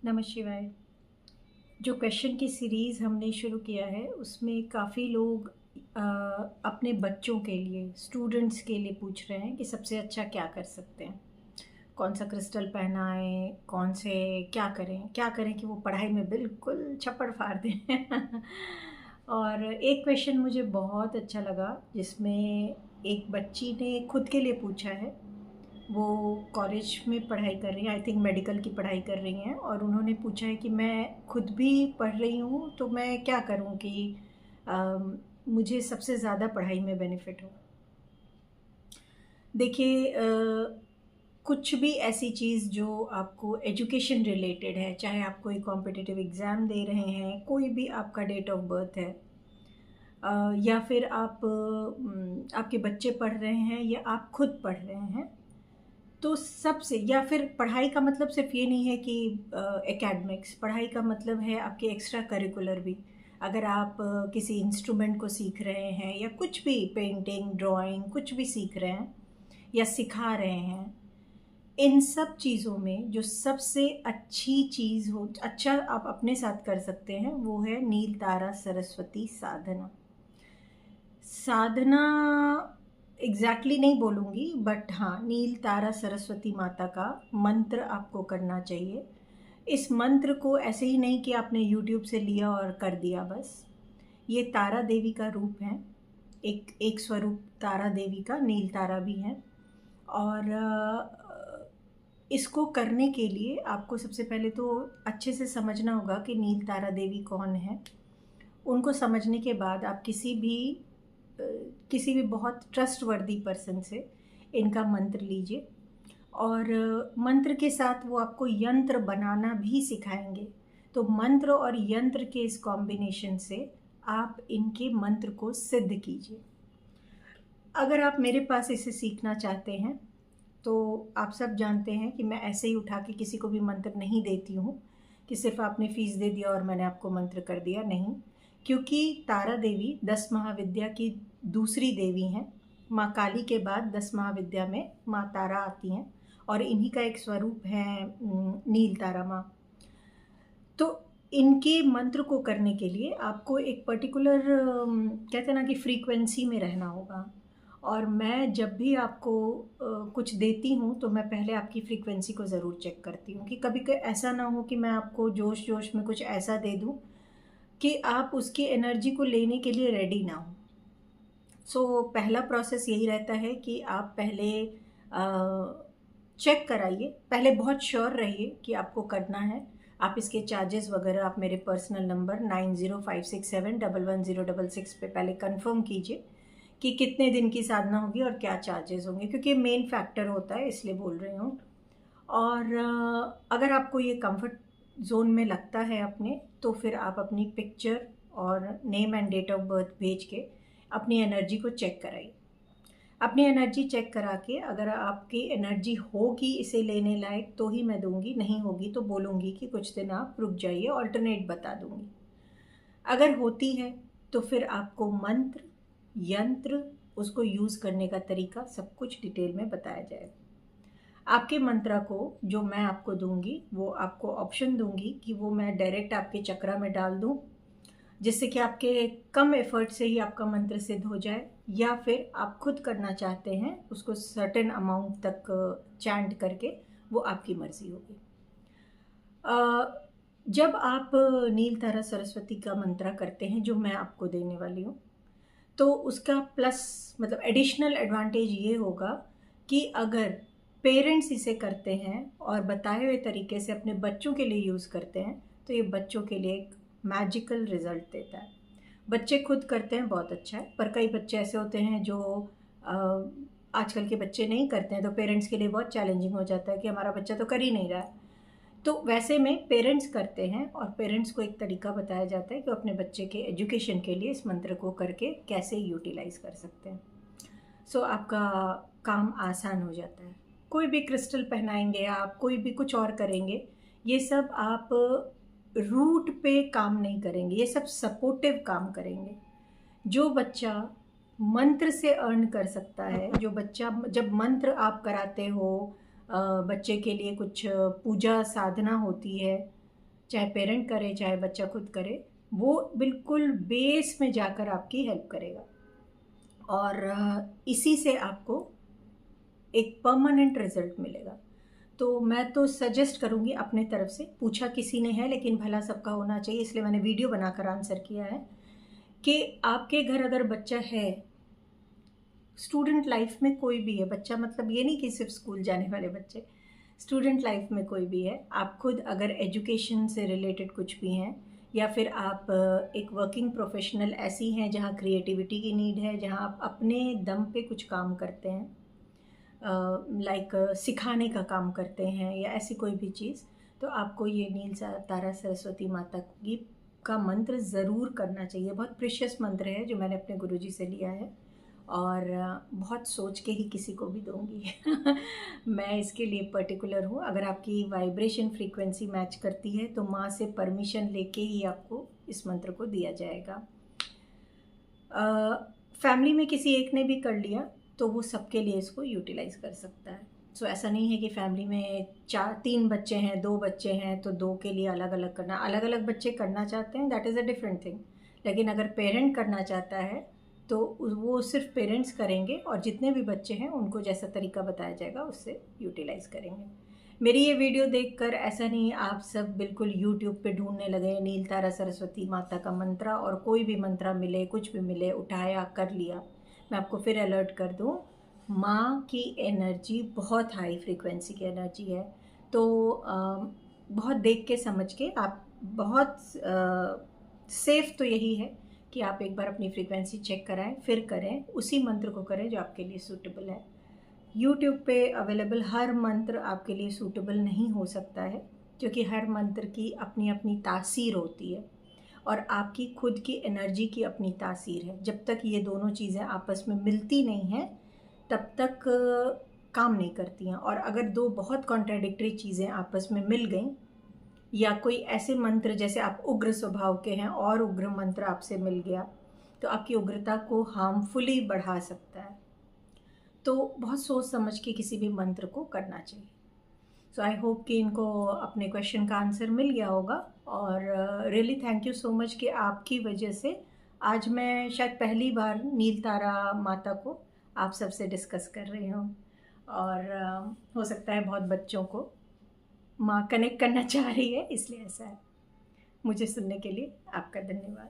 नमः शिवाय। जो क्वेश्चन की सीरीज़ हमने शुरू किया है उसमें काफ़ी लोग अपने बच्चों के लिए, स्टूडेंट्स के लिए पूछ रहे हैं कि सबसे अच्छा क्या कर सकते हैं, कौन सा क्रिस्टल पहनाएं, कौन से क्या करें कि वो पढ़ाई में बिल्कुल छप्पड़ फाड़ दें। और एक क्वेश्चन मुझे बहुत अच्छा लगा जिसमें एक बच्ची ने खुद के लिए पूछा है। वो कॉलेज में पढ़ाई कर रही हैं, आई थिंक मेडिकल की पढ़ाई कर रही हैं, और उन्होंने पूछा है कि मैं खुद भी पढ़ रही हूँ तो मैं क्या करूँ कि मुझे सबसे ज़्यादा पढ़ाई में बेनिफिट हो। देखिए, कुछ भी ऐसी चीज़ जो आपको एजुकेशन रिलेटेड है, चाहे आप कोई कॉम्पिटिटिव एग्ज़ाम दे रहे हैं, कोई भी आपका डेट ऑफ बर्थ है, या फिर आपके बच्चे पढ़ रहे हैं या आप खुद पढ़ रहे हैं, तो सबसे, या फिर पढ़ाई का मतलब सिर्फ ये नहीं है कि एकेडमिक्स, पढ़ाई का मतलब है आपके एक्स्ट्रा करिकुलर भी। अगर आप किसी इंस्ट्रूमेंट को सीख रहे हैं या कुछ भी, पेंटिंग, ड्राइंग, कुछ भी सीख रहे हैं या सिखा रहे हैं, इन सब चीज़ों में जो सबसे अच्छी चीज़ हो, अच्छा आप अपने साथ कर सकते हैं, वो है नील तारा सरस्वती साधना। साधना एग्जैक्टली नहीं बोलूँगी, बट हाँ, नील तारा सरस्वती माता का मंत्र आपको करना चाहिए। इस मंत्र को ऐसे ही नहीं कि आपने यूट्यूब से लिया और कर दिया बस। ये तारा देवी का रूप है, एक स्वरूप तारा देवी का, नील तारा भी है। और इसको करने के लिए आपको सबसे पहले तो अच्छे से समझना होगा कि नील तारा देवी कौन है। उनको समझने के बाद आप किसी भी बहुत ट्रस्टवर्दी पर्सन से इनका मंत्र लीजिए, और मंत्र के साथ वो आपको यंत्र बनाना भी सिखाएंगे। तो मंत्र और यंत्र के इस कॉम्बिनेशन से आप इनके मंत्र को सिद्ध कीजिए। अगर आप मेरे पास इसे सीखना चाहते हैं तो आप सब जानते हैं कि मैं ऐसे ही उठा के किसी को भी मंत्र नहीं देती हूँ कि सिर्फ आपने फीस दे दिया और मैंने आपको मंत्र कर दिया, नहीं। क्योंकि तारा देवी 10 महाविद्या की दूसरी देवी हैं। माँ काली के बाद 10 महाविद्या में माँ तारा आती हैं, और इन्हीं का एक स्वरूप है नील तारा माँ। तो इनके मंत्र को करने के लिए आपको एक पर्टिकुलर, कहते हैं ना कि फ्रीक्वेंसी में रहना होगा। और मैं जब भी आपको कुछ देती हूँ तो मैं पहले आपकी फ्रीक्वेंसी को ज़रूर चेक करती हूँ कि कभी कभी ऐसा ना हो कि मैं आपको जोश जोश में कुछ ऐसा दे दूँ कि आप उसकी एनर्जी को लेने के लिए रेडी ना हो। सो पहला प्रोसेस यही रहता है कि आप पहले चेक कराइए, पहले बहुत श्योर रहिए कि आपको करना है। आप इसके चार्जेस वगैरह आप मेरे पर्सनल नंबर 9056711066 पे पहले कंफर्म कीजिए कि कितने दिन की साधना होगी और क्या चार्जेस होंगे, क्योंकि मेन फैक्टर होता है, इसलिए बोल रही हूँ। और अगर आपको ये कंफर्ट जोन में लगता है अपने, तो फिर आप अपनी पिक्चर और name and date of birth भेज के अपनी एनर्जी को चेक कराइए। अपनी एनर्जी चेक करा के अगर आपकी एनर्जी होगी इसे लेने लायक तो ही मैं दूंगी, नहीं होगी तो बोलूँगी कि कुछ दिन आप रुक जाइए, ऑल्टरनेट बता दूंगी। अगर होती है तो फिर आपको मंत्र, यंत्र, उसको यूज़ करने का तरीका सब कुछ डिटेल में बताया जाएगा। आपके मंत्र को जो मैं आपको दूंगी, वो आपको ऑप्शन दूंगी कि वो मैं डायरेक्ट आपके चक्रा में डाल दूं, जिससे कि आपके कम एफर्ट से ही आपका मंत्र सिद्ध हो जाए, या फिर आप खुद करना चाहते हैं उसको सर्टेन अमाउंट तक चैंट करके, वो आपकी मर्जी होगी। जब आप नील तारा सरस्वती का मंत्र करते हैं जो मैं आपको देने वाली हूँ, तो उसका प्लस मतलब एडिशनल एडवांटेज ये होगा कि अगर पेरेंट्स इसे करते हैं और बताए हुए तरीके से अपने बच्चों के लिए यूज़ करते हैं, तो ये बच्चों के लिए एक मैजिकल रिजल्ट देता है। बच्चे खुद करते हैं बहुत अच्छा है, पर कई बच्चे ऐसे होते हैं जो आजकल के बच्चे नहीं करते हैं, तो पेरेंट्स के लिए बहुत चैलेंजिंग हो जाता है कि हमारा बच्चा तो कर ही नहीं रहा है। तो वैसे में पेरेंट्स करते हैं, और पेरेंट्स को एक तरीका बताया जाता है कि अपने बच्चे के एजुकेशन के लिए इस मंत्र को करके कैसे यूटिलाइज कर सकते हैं। सो आपका काम आसान हो जाता है। कोई भी क्रिस्टल पहनाएंगे आप, कोई भी कुछ और करेंगे, ये सब आप रूट पे काम नहीं करेंगे, ये सब सपोर्टिव काम करेंगे। जो बच्चा मंत्र से अर्न कर सकता है, जो बच्चा, जब मंत्र आप कराते हो, बच्चे के लिए कुछ पूजा साधना होती है, चाहे पेरेंट करे चाहे बच्चा खुद करे, वो बिल्कुल बेस में जाकर आपकी हेल्प करेगा और इसी से आपको एक परमानेंट रिजल्ट मिलेगा। तो मैं तो सजेस्ट करूँगी अपने तरफ से, पूछा किसी ने है लेकिन भला सबका होना चाहिए, इसलिए मैंने वीडियो बनाकर आंसर किया है कि आपके घर अगर बच्चा है, स्टूडेंट लाइफ में कोई भी है बच्चा, मतलब ये नहीं कि सिर्फ स्कूल जाने वाले बच्चे, स्टूडेंट लाइफ में कोई भी है, आप खुद अगर एजुकेशन से रिलेटेड कुछ भी हैं या फिर आप एक वर्किंग प्रोफेशनल ऐसी हैं जहाँ क्रिएटिविटी की नीड है, जहाँ आप अपने दम पे कुछ काम करते हैं, लाइक सिखाने का काम करते हैं या ऐसी कोई भी चीज़, तो आपको ये नील तारा सरस्वती माता की का मंत्र ज़रूर करना चाहिए। बहुत प्रीशियस मंत्र है जो मैंने अपने गुरुजी से लिया है और बहुत सोच के ही किसी को भी दूंगी मैं इसके लिए पर्टिकुलर हूँ। अगर आपकी वाइब्रेशन फ्रीक्वेंसी मैच करती है तो माँ से परमिशन लेके ही आपको इस मंत्र को दिया जाएगा। फैमिली में किसी एक ने भी कर लिया तो वो सबके लिए इसको यूटिलाइज कर सकता है। सो ऐसा नहीं है कि फैमिली में 3 बच्चे हैं, 2 बच्चे हैं तो 2 के लिए अलग अलग करना। अलग अलग बच्चे करना चाहते हैं, that is a different thing, लेकिन अगर पेरेंट करना चाहता है तो वो सिर्फ पेरेंट्स करेंगे और जितने भी बच्चे हैं उनको जैसा तरीका बताया जाएगा उससे यूटिलाइज करेंगे। मेरी ये वीडियो देखकर ऐसा नहीं आप सब बिल्कुल यूट्यूब पे ढूंढने लगे नील तारा सरस्वती माता का मंत्र और कोई भी मंत्र मिले, कुछ भी मिले, उठाया कर लिया। मैं आपको फिर अलर्ट कर दूँ, माँ की एनर्जी बहुत हाई फ्रीक्वेंसी की एनर्जी है, तो बहुत देख के समझ के आप बहुत सेफ़ तो यही है कि आप एक बार अपनी फ्रीक्वेंसी चेक कराएं, फिर करें, उसी मंत्र को करें जो आपके लिए सूटेबल है। यूट्यूब पे अवेलेबल हर मंत्र आपके लिए सूटेबल नहीं हो सकता है, क्योंकि हर मंत्र की अपनी अपनी तासीर होती है और आपकी खुद की एनर्जी की अपनी तासीर है। जब तक ये दोनों चीज़ें आपस में मिलती नहीं हैं तब तक काम नहीं करती हैं। और अगर 2 बहुत कॉन्ट्राडिक्टरी चीज़ें आपस में मिल गई या कोई ऐसे मंत्र, जैसे आप उग्र स्वभाव के हैं और उग्र मंत्र आपसे मिल गया, तो आपकी उग्रता को हार्मफुली बढ़ा सकता है। तो बहुत सोच समझ के किसी भी मंत्र को करना चाहिए। सो आई होप कि इनको अपने क्वेश्चन का आंसर मिल गया होगा और really thank you so much कि आपकी वजह से आज मैं शायद पहली बार नील तारा माता को आप सबसे डिस्कस कर रही हूँ और हो सकता है बहुत बच्चों को माँ कनेक्ट करना चाह रही है, इसलिए ऐसा है। मुझे सुनने के लिए आपका धन्यवाद।